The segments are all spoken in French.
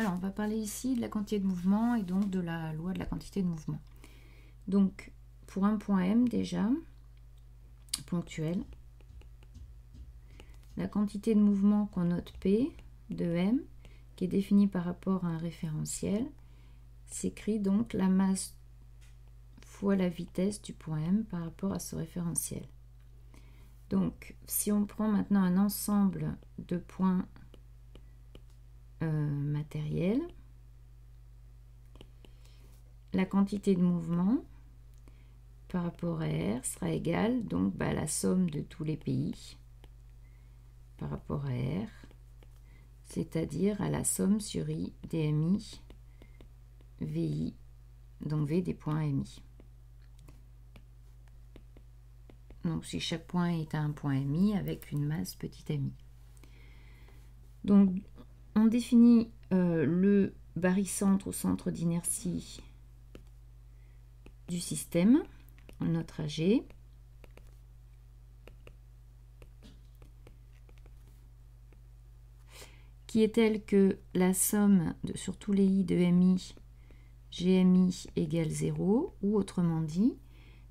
Alors, on va parler ici de la quantité de mouvement et donc de la loi de la quantité de mouvement. Donc, pour un point M déjà, ponctuel, la quantité de mouvement qu'on note P de M, qui est définie par rapport à un référentiel, s'écrit donc la masse fois la vitesse du point M par rapport à ce référentiel. Donc, si on prend maintenant un ensemble de points matériels, la quantité de mouvement par rapport à R sera égale donc à la somme de tous les pays par rapport à R, c'est-à-dire à la somme sur I DMI VI, donc V des points MI. Donc si chaque point est un point MI avec une masse petit mi. Donc on définit le barycentre au centre d'inertie du système, notre AG, qui est telle que la somme sur tous les I de MI, GMI égale 0, ou autrement dit,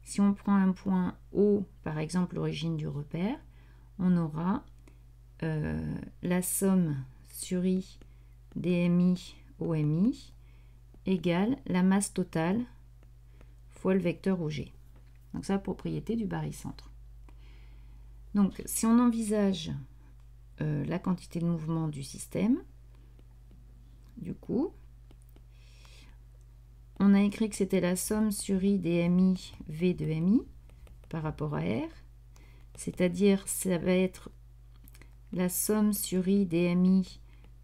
si on prend un point O, par exemple l'origine du repère, on aura la somme sur I DMI OMI égale la masse totale fois le vecteur OG. Donc ça, propriété du barycentre. Donc si on envisage la quantité de mouvement du système, du coup, on a écrit que c'était la somme sur I DMI V de MI par rapport à R, c'est-à-dire ça va être la somme sur I DMI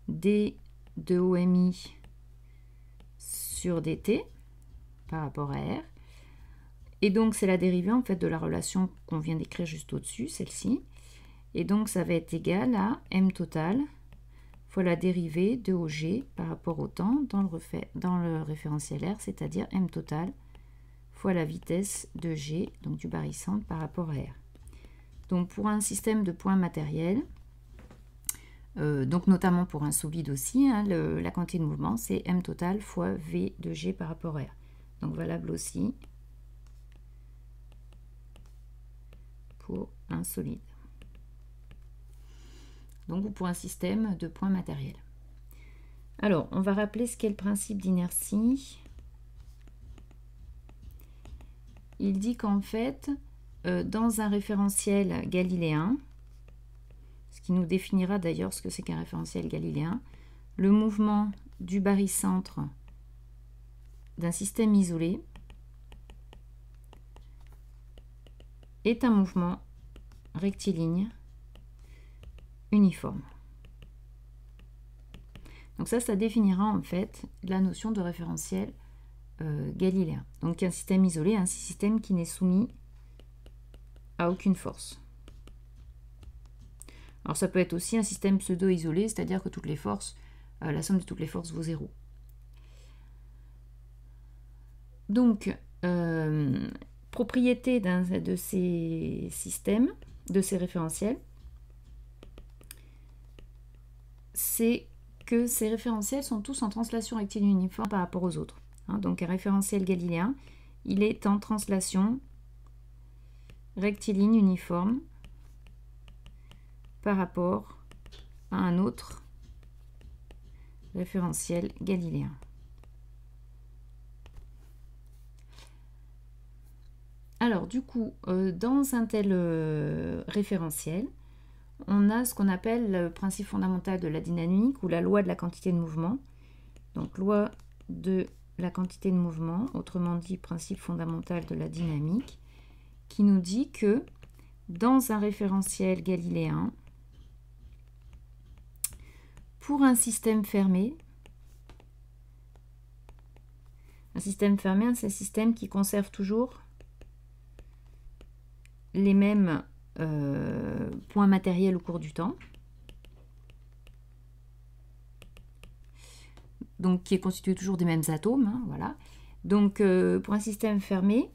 D de OMI sur DT par rapport à R. Et donc c'est la dérivée en fait de la relation qu'on vient d'écrire juste au-dessus, celle-ci. Et donc ça va être égal à M total fois la dérivée de OG par rapport au temps dans le référentiel R, c'est-à-dire M total fois la vitesse de G, donc du barycentre par rapport à R. Donc pour un système de points matériels, donc notamment pour un solide aussi, hein, la quantité de mouvement c'est M total fois V de G par rapport à R. Donc valable aussi pour un solide. Donc pour un système de points matériels. Alors, on va rappeler ce qu'est le principe d'inertie. Il dit qu'en fait, dans un référentiel galiléen, ce qui nous définira d'ailleurs ce que c'est qu'un référentiel galiléen, le mouvement du barycentre d'un système isolé est un mouvement rectiligne uniforme. Donc ça définira en fait la notion de référentiel galiléen. Donc un système isolé, un système qui n'est soumis à aucune force. Alors ça peut être aussi un système pseudo-isolé, c'est-à-dire que toutes les forces, la somme de toutes les forces vaut 0. Donc, propriété de ces systèmes, de ces référentiels, c'est que ces référentiels sont tous en translation rectiligne uniforme par rapport aux autres. Hein, donc un référentiel galiléen, il est en translation rectiligne uniforme par rapport à un autre référentiel galiléen. Alors du coup, dans un tel référentiel, on a ce qu'on appelle le principe fondamental de la dynamique ou la loi de la quantité de mouvement. Donc loi de la quantité de mouvement, autrement dit principe fondamental de la dynamique, qui nous dit que dans un référentiel galiléen, pour un système fermé, c'est un système qui conserve toujours les mêmes points matériels au cours du temps, donc qui est constitué toujours des mêmes atomes, hein, voilà. Donc pour un système fermé,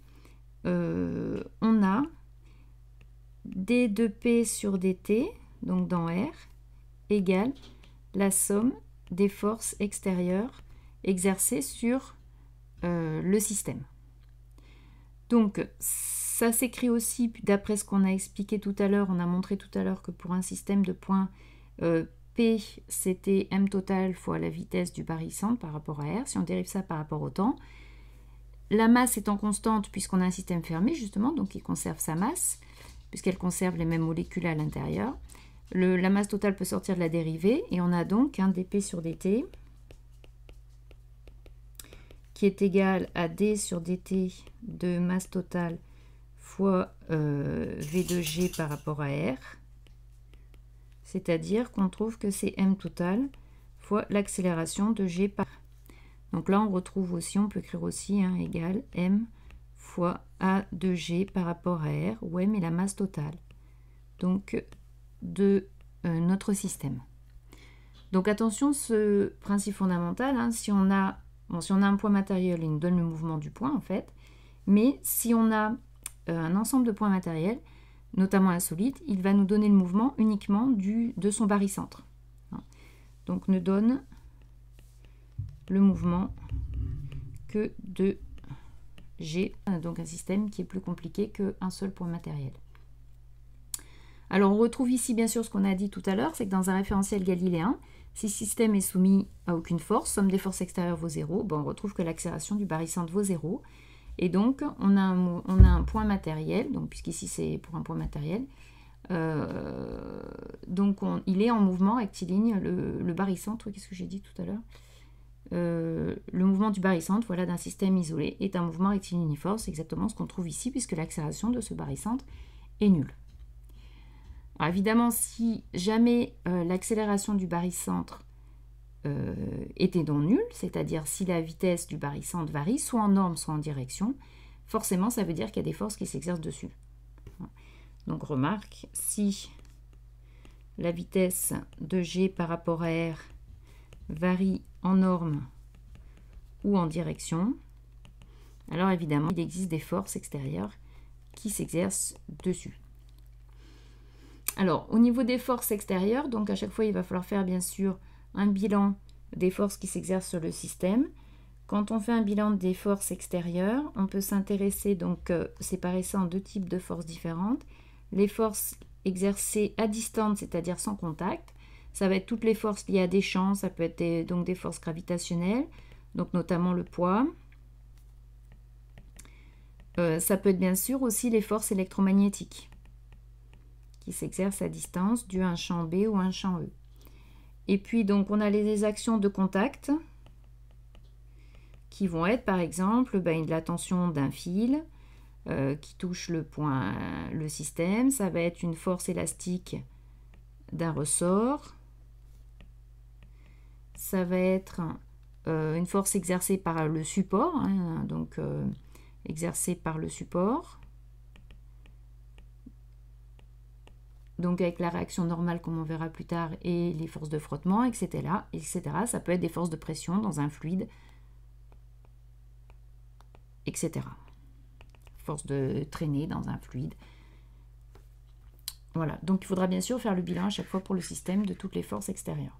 on a d de P sur dt, donc dans R, égale la somme des forces extérieures exercées sur le système. Donc, ça s'écrit aussi, d'après ce qu'on a expliqué tout à l'heure, on a montré tout à l'heure que pour un système de points, P, c'était m total fois la vitesse du barycentre par rapport à R. Si on dérive ça par rapport au temps, la masse étant constante, puisqu'on a un système fermé, justement, donc il conserve sa masse, puisqu'elle conserve les mêmes molécules à l'intérieur. La masse totale peut sortir de la dérivée, et on a donc un dp sur dt qui est égal à d sur dt de masse totale fois v de g par rapport à R, c'est-à-dire qu'on trouve que c'est m total fois l'accélération de g par... Donc là, on retrouve aussi, on peut écrire aussi, égal m fois a de g par rapport à R, où m est la masse totale donc de notre système. Donc attention, ce principe fondamental, si on a un point matériel, il nous donne le mouvement du point en fait, mais si on a un ensemble de points matériels, notamment un solide, il va nous donner le mouvement uniquement de son barycentre. Donc ne donne le mouvement que de G, donc un système qui est plus compliqué qu'un seul point matériel. Alors on retrouve ici bien sûr ce qu'on a dit tout à l'heure, c'est que dans un référentiel galiléen, si le système est soumis à aucune force, somme des forces extérieures vaut 0, on retrouve que l'accélération du barycentre vaut 0. Et donc on a un point matériel, donc puisqu'ici c'est pour un point matériel, donc il est en mouvement rectiligne, le barycentre, qu'est-ce que j'ai dit tout à l'heure, le mouvement du barycentre, voilà, d'un système isolé est un mouvement rectiligne uniforme, c'est exactement ce qu'on trouve ici puisque l'accélération de ce barycentre est nulle. Alors évidemment, si jamais l'accélération du barycentre était donc nulle, c'est-à-dire si la vitesse du barycentre varie soit en norme soit en direction, forcément ça veut dire qu'il y a des forces qui s'exercent dessus. Donc remarque, si la vitesse de G par rapport à R varie en norme ou en direction, alors évidemment il existe des forces extérieures qui s'exercent dessus. Alors au niveau des forces extérieures, donc à chaque fois il va falloir faire bien sûr un bilan des forces qui s'exercent sur le système. Quand on fait un bilan des forces extérieures, on peut s'intéresser, donc séparer ça en deux types de forces différentes. Les forces exercées à distance, c'est-à-dire sans contact, ça va être toutes les forces liées à des champs, ça peut être donc des forces gravitationnelles, donc notamment le poids. Ça peut être bien sûr aussi les forces électromagnétiques qui s'exercent à distance dû à un champ B ou un champ E. Et puis donc on a les actions de contact qui vont être par exemple la tension d'un fil qui touche le système, ça va être une force élastique d'un ressort, ça va être une force exercée par le support, exercée par le support, donc avec la réaction normale comme on verra plus tard et les forces de frottement, etc. Ça peut être des forces de pression dans un fluide, etc. Force de traînée dans un fluide. Voilà, donc il faudra bien sûr faire le bilan à chaque fois pour le système de toutes les forces extérieures.